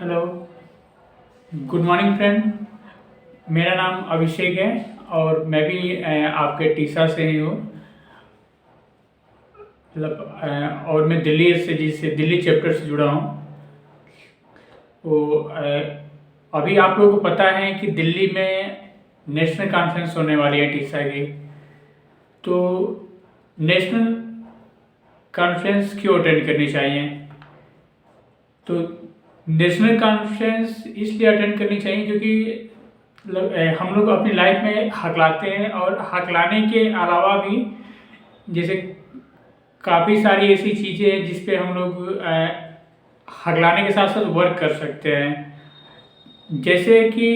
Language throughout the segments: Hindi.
Hello, good morning friend. मेरा नाम अभिषेक है और मैं भी आपके टीसा से ही हूँ। और मैं दिल्ली से जिससे दिल्ली चैप्टर से जुड़ा हूँ। तो अभी आप लोगों को पता है कि दिल्ली में नेशनल कॉन्फ्रेंस होने वाली है टीसा की। तो नेशनल कॉन्फ्रेंस क्यों अटेंड करनी चाहिए? तो नेशनल कॉन्फ्रेंस इसलिए अटेंड करनी चाहिए क्योंकि हम लोग अपनी लाइफ में हकलाते हैं और हकलाने के अलावा भी जैसे काफ़ी सारी ऐसी चीज़ें हैं जिस पे हम लोग हकलाने के साथ साथ वर्क कर सकते हैं। जैसे कि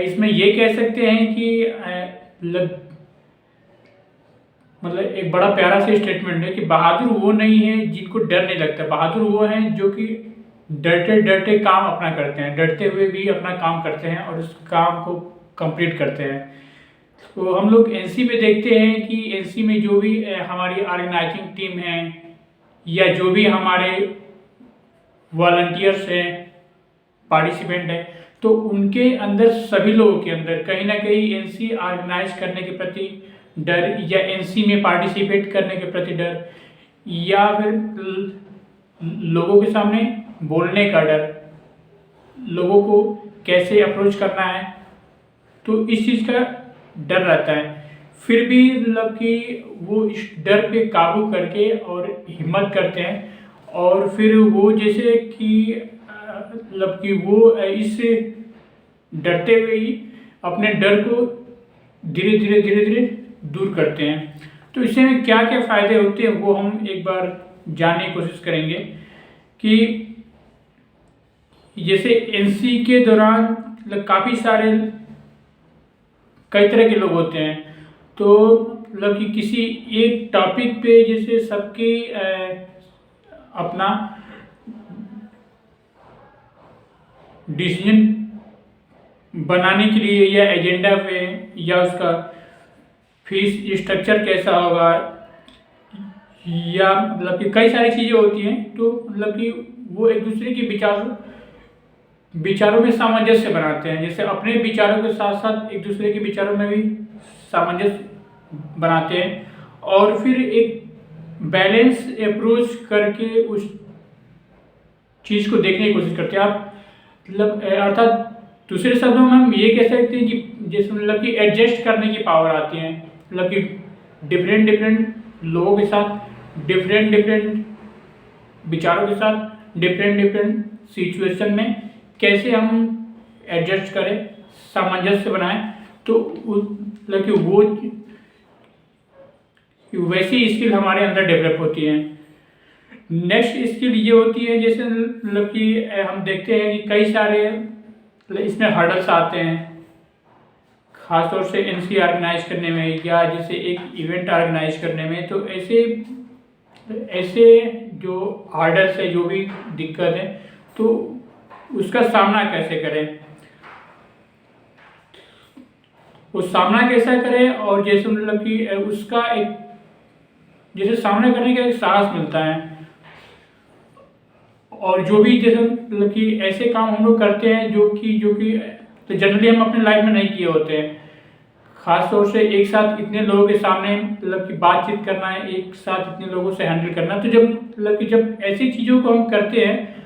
इसमें ये कह सकते हैं कि मतलब एक बड़ा प्यारा सा स्टेटमेंट है कि बहादुर वो नहीं है जिनको डर नहीं लगता, बहादुर वो हैं जो कि डरते डरते काम अपना करते हैं, डरते हुए भी अपना काम करते हैं और उस काम को कंप्लीट करते हैं। तो हम लोग एनसी में देखते हैं कि एनसी में जो भी हमारी ऑर्गेनाइजिंग टीम है या जो भी हमारे वॉलंटियर्स हैं, पार्टिसिपेंट हैं, तो उनके अंदर सभी लोगों के अंदर कहीं ना कहीं एनसी ऑर्गेनाइज करने के प्रति डर या एनसी में पार्टिसिपेट करने के प्रति डर या फिर लोगों के सामने बोलने का डर, लोगों को कैसे अप्रोच करना है, तो इस चीज़ का डर रहता है। फिर भी मतलब कि वो इस डर पे काबू करके और हिम्मत करते हैं और फिर वो जैसे कि मतलब कि वो इस डरते हुए ही अपने डर को धीरे धीरे दूर करते हैं। तो इससे हमें क्या क्या फ़ायदे होते हैं वो हम एक बार जानने की कोशिश करेंगे कि जैसे एनसी के दौरान मतलब काफ़ी सारे कई तरह के लोग होते हैं। तो मतलब कि किसी एक टॉपिक पे जैसे सबके अपना डिसीजन बनाने के लिए या एजेंडा पे या उसका फीस स्ट्रक्चर कैसा होगा या मतलब कि कई सारी चीज़ें होती हैं। तो मतलब कि वो एक दूसरे के विचारों में सामंजस्य बनाते हैं, जैसे अपने विचारों के साथ साथ एक दूसरे के विचारों में भी सामंजस्य बनाते हैं और फिर एक बैलेंस अप्रोच करके उस चीज़ को देखने की कोशिश करते हैं। आप मतलब अर्थात दूसरे शब्दों में हम ये कह सकते हैं कि जैसे मतलब कि एडजस्ट करने की पावर आती है, मतलब कि डिफरेंट लोगों के साथ डिफरेंट विचारों के साथ डिफरेंट सिचुएशन में कैसे हम एडजस्ट करें, सामंजस्य बनाएं। तो मतलब कि वो वैसी स्किल हमारे अंदर डेवलप होती है। नेक्स्ट स्किल ये होती है जैसे मतलब कि हम देखते हैं कि कई सारे इसमें हर्डल्स आते हैं, खासतौर से एनसी ऑर्गेनाइज करने में या जैसे एक इवेंट ऑर्गेनाइज करने में। तो ऐसे जो हर्डल्स है, जो भी दिक्कत है, तो उसका सामना कैसे करें, वो सामना कैसा करें और जैसे मतलब कि उसका एक जैसे सामना करने का एक साहस मिलता है। और जो भी जैसे मतलब कि ऐसे काम हम लोग करते हैं जो कि तो जनरली हम अपने लाइफ में नहीं किए होते हैं, खास तौर से एक साथ इतने लोगों के सामने मतलब कि बातचीत करना है, एक साथ इतने लोगों से हैंडल करना। तो जब मतलब कि जब ऐसी चीज़ों को हम करते हैं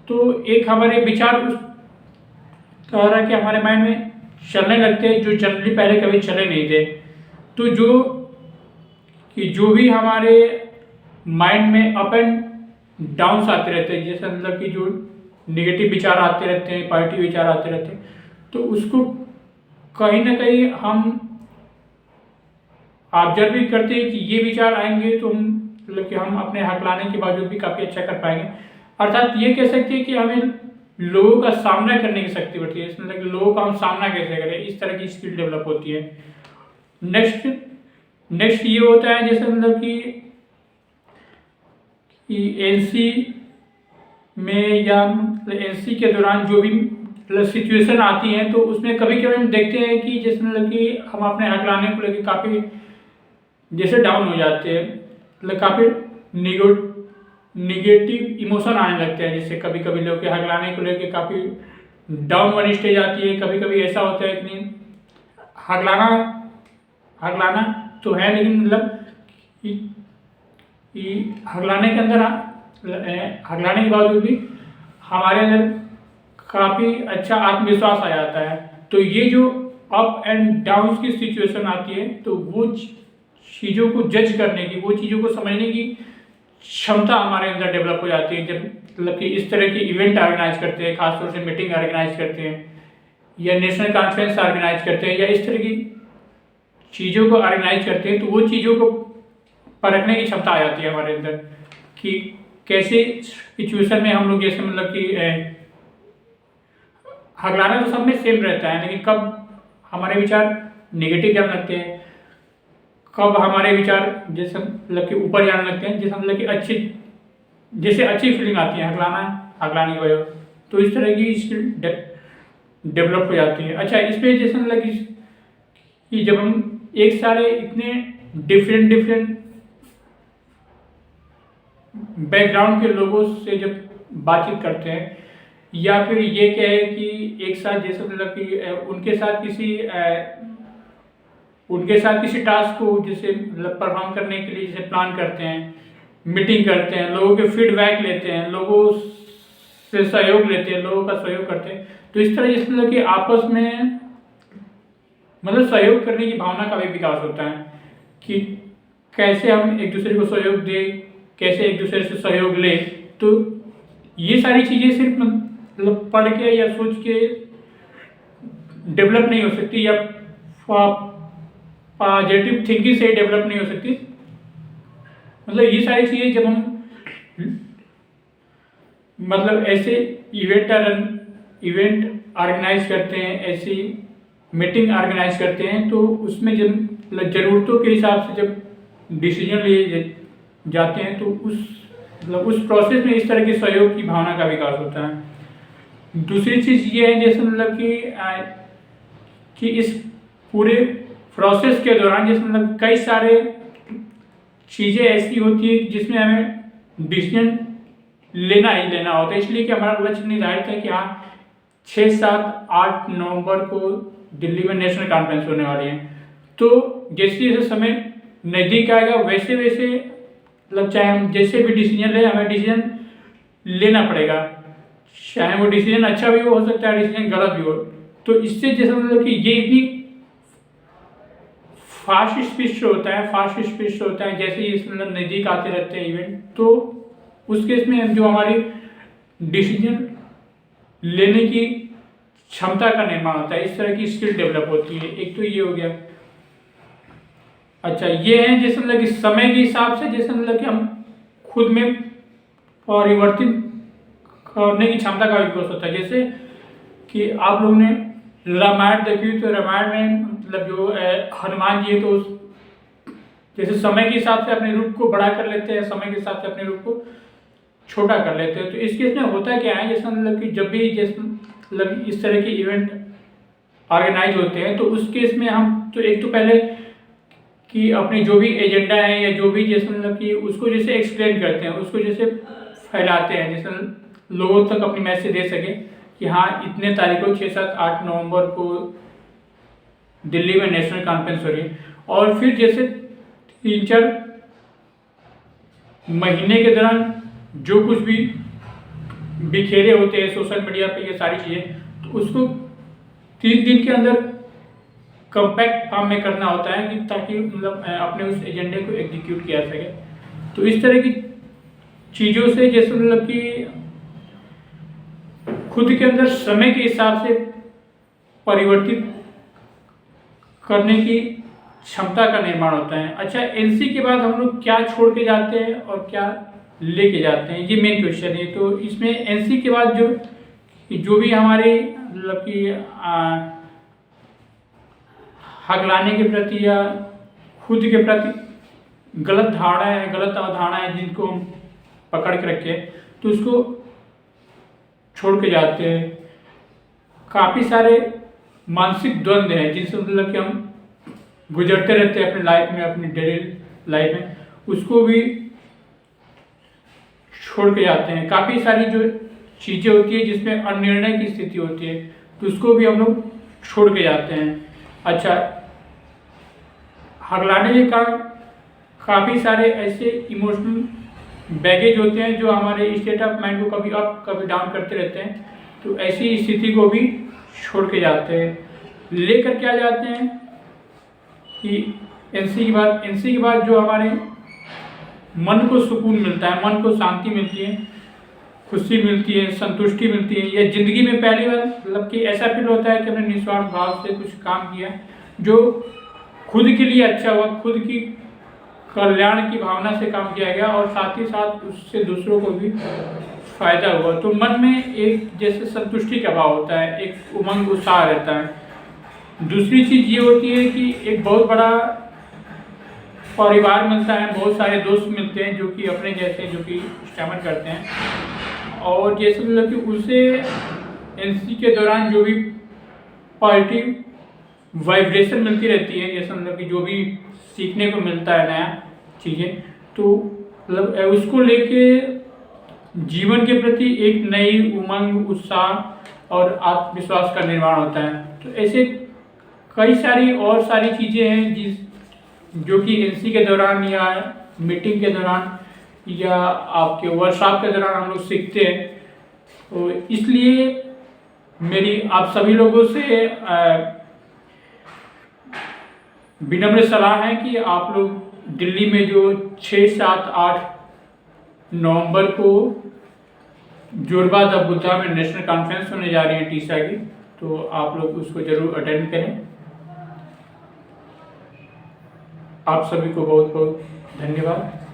तो एक हमारे विचार उस तरह के हमारे माइंड में चलने लगते हैं जो जनरली पहले कभी चले नहीं थे। तो जो भी हमारे माइंड में अप एंड डाउन्स आते रहते हैं, जैसे मतलब कि जो नेगेटिव विचार आते रहते हैं, पॉजिटिव विचार आते रहते हैं, तो उसको कहीं ना कहीं हम ऑब्जर्व भी करते हैं कि ये विचार आएंगे तो हम मतलब कि हम अपने हक लाने के बावजूद भी काफ़ी अच्छा कर पाएंगे। अर्थात ये कह सकते हैं कि हमें लोगों का सामना करने की शक्ति बढ़ती है, मतलब कि लोगों का हम सामना कैसे करें, इस तरह की स्किल डेवलप होती है। नेक्स्ट ये होता है जैसे मतलब कि एनसी में या एनसी के दौरान जो भी मतलब सिचुएशन आती है तो उसमें कभी कभी हम देखते हैं कि जैसे मतलब कि हम अपने हक लाने को लेकर काफ़ी जैसे डाउन हो जाते हैं, मतलब काफ़ी निगेटिव इमोशन आने लगते हैं। जैसे कभी कभी लोग के हगलाने को लेकर काफ़ी डाउन वाली स्टेज आती है। कभी कभी ऐसा होता है कि नहीं, हगलाना हगलाना तो है, लेकिन मतलब हगलाने के अंदर हगलाने के बावजूद भी हमारे अंदर काफ़ी अच्छा आत्मविश्वास आ जाता है। तो ये जो अप एंड डाउन की सिचुएशन आती है, तो वो चीज़ों को जज करने की, वो चीज़ों को समझने की क्षमता हमारे अंदर डेवलप हो जाती है। जब मतलब कि इस तरह के इवेंट ऑर्गेनाइज करते हैं, खासतौर से मीटिंग ऑर्गेनाइज करते हैं या नेशनल कॉन्फ्रेंस ऑर्गेनाइज करते हैं या इस तरह की चीज़ों को ऑर्गेनाइज करते हैं, तो वो चीज़ों को परखने की क्षमता आ जाती है हमारे अंदर कि कैसे सिचुएशन में हम लोग, जैसे मतलब कि हगलाना तो सब में सेम रहता है, लेकिन कब हमारे विचार नेगेटिव जाने लगते हैं, कब हमारे विचार जैसे मतलब कि ऊपर जाने लगते हैं, जैसे मतलब कि जैसे अच्छी फीलिंग आती है हगलाने की वजह, तो इस तरह की स्किल डेवलप हो जाती है। अच्छा, इस पर जैसे मतलब कि जब हम एक सारे इतने डिफरेंट बैकग्राउंड के लोगों से जब बातचीत करते हैं, या फिर ये कहे कि एक साथ जैसे मतलब कि उनके साथ किसी टास्क को जैसे मतलब परफॉर्म करने के लिए जैसे प्लान करते हैं, मीटिंग करते हैं, लोगों के फीडबैक लेते हैं, लोगों से सहयोग लेते हैं, लोगों का सहयोग करते हैं, तो इस तरह जैसे मतलब कि आपस में मतलब सहयोग करने की भावना का भी विकास होता है कि कैसे हम एक दूसरे को सहयोग दें, कैसे एक दूसरे से सहयोग ले। तो ये सारी चीज़ें सिर्फ मतलब पढ़ के या सोच के डेवलप नहीं हो सकती, या पॉजिटिव थिंकिंग से डेवलप नहीं हो सकती। मतलब ये सारी चीज़ें जब हम मतलब ऐसे इवेंट ऑर्गेनाइज करते हैं, ऐसी मीटिंग ऑर्गेनाइज करते हैं, तो उसमें जब मतलब ज़रूरतों के हिसाब से जब डिसीजन लिए जाते हैं, तो उस प्रोसेस में इस तरह के सहयोग की भावना का विकास होता है। दूसरी चीज़ ये है जैसे मतलब कि इस पूरे प्रोसेस के दौरान जैसे मतलब कई सारे चीज़ें ऐसी होती है जिसमें हमें डिसीजन लेना ही लेना होता है, इसलिए कि हमारा लक्ष्य निर्धारित है कि हाँ 6, 7, 8 नवंबर को दिल्ली में नेशनल कॉन्फ्रेंस होने वाली है। तो जैसे जैसे समय नज़दीक आएगा वैसे वैसे मतलब चाहे हम जैसे भी डिसीजन ले, हमें डिसीजन लेना पड़ेगा, चाहे वो डिसीजन अच्छा भी हो सकता है, डिसीजन गलत भी हो। तो इससे जैसे मतलब कि ये इतनी फास्ट स्पीड से होता है जैसे ही इस मतलब नज़दीक आते रहते हैं इवेंट, तो उस केस में जो हमारी डिसीजन लेने की क्षमता का निर्माण होता है, इस तरह की स्किल डेवलप होती है। एक तो ये हो गया। अच्छा, ये है जैसे मतलब कि समय के हिसाब से जैसे मतलब कि हम खुद में परिवर्तित करने की क्षमता का विकास होता है। जैसे कि आप लोगों ने रामायण देखी, तो रामायण में मतलब जो हनुमान जी है, तो जैसे समय के हिसाब से अपने रूप को बड़ा कर लेते हैं, समय के हिसाब से अपने रूप को छोटा कर लेते हैं। तो इस केस में होता क्या है, जैसे मतलब कि जब भी जैसे मतलब इस तरह के इवेंट ऑर्गेनाइज होते हैं, तो उस केस में हम तो एक तो पहले कि अपनी जो भी एजेंडा है या जो भी जैसे मतलब कि उसको जैसे एक्सप्लेन करते हैं, उसको जैसे फैलाते हैं, जैसे लोगों तक अपनी मैसेज दे सके कि हाँ इतने तारीख को 6, 7, 8 नवंबर को दिल्ली में नेशनल कॉन्फ्रेंस हो रही है। और फिर जैसे 3-4 महीने के दौरान जो कुछ भी बिखेरे होते हैं सोशल मीडिया पे ये सारी चीज़ें, तो उसको 3 दिन के अंदर कम्पैक्ट फॉर्म में करना होता है कि ताकि मतलब अपने उस एजेंडे को एग्जीक्यूट किया जा सके। तो इस तरह की चीज़ों से जैसे मतलब कि खुद के अंदर समय के हिसाब से परिवर्तित करने की क्षमता का निर्माण होता है। अच्छा, एनसी के बाद हम लोग क्या छोड़ के जाते हैं और क्या लेके जाते हैं, ये मेन क्वेश्चन है। तो इसमें एनसी के बाद जो भी हमारे मतलब कि हगलाने के प्रति या खुद के प्रति गलत अवधारणा है जिनको हम पकड़ के रखे, तो उसको छोड़ के जाते हैं। काफ़ी सारे मानसिक द्वंद्व हैं जिनसे मतलब कि हम गुजरते रहते हैं अपनी डेली लाइफ में, उसको भी छोड़ के जाते हैं। काफ़ी सारी जो चीज़ें होती है जिसमें अनिर्णय की स्थिति होती है तो उसको भी हम लोग छोड़ के जाते हैं। अच्छा, हगलाने के कारण काफ़ी सारे ऐसे इमोशनल बैगेज होते हैं जो हमारे स्टेट ऑफ माइंड को कभी अप कभी डाउन करते रहते हैं, तो ऐसी स्थिति को भी छोड़ के जाते हैं। लेकर क्या जाते हैं कि एनसी के बाद जो हमारे मन को सुकून मिलता है, मन को शांति मिलती है, खुशी मिलती है, संतुष्टि मिलती है। यह ज़िंदगी में पहली बार मतलब कि ऐसा फील होता है कि हमने निस्वार्थ भाव से कुछ काम किया जो खुद के लिए अच्छा हुआ, खुद की कल्याण की भावना से काम किया गया और साथ ही साथ उससे दूसरों को भी फायदा हुआ। तो मन में एक जैसे संतुष्टि का भाव होता है, एक उमंग उत्साह रहता है। दूसरी चीज़ ये होती है कि एक बहुत बड़ा परिवार मिलता है, बहुत सारे दोस्त मिलते हैं जो कि अपने जैसे जो कि स्टैमर करते हैं, और जैसे मतलब कि उसे एनसी के दौरान जो भी पॉजिटिव वाइब्रेशन मिलती रहती है, जैसे मतलब कि जो भी सीखने को मिलता है नया चीज़ें, तो मतलब उसको लेके जीवन के प्रति एक नई उमंग, उत्साह और आत्मविश्वास का निर्माण होता है। तो ऐसे कई सारी और सारी चीज़ें हैं जो कि एनसी के दौरान या मीटिंग के दौरान या आपके वर्कशॉप के दौरान हम लोग सीखते हैं। तो इसलिए मेरी आप सभी लोगों से विनम्र सलाह है कि आप लोग दिल्ली में जो 6, 7, 8 नवंबर को जोरबा द बुद्धा में नेशनल कॉन्फ्रेंस होने जा रही है टीसा की, तो आप लोग उसको जरूर अटेंड करें। आप सभी को बहुत बहुत धन्यवाद।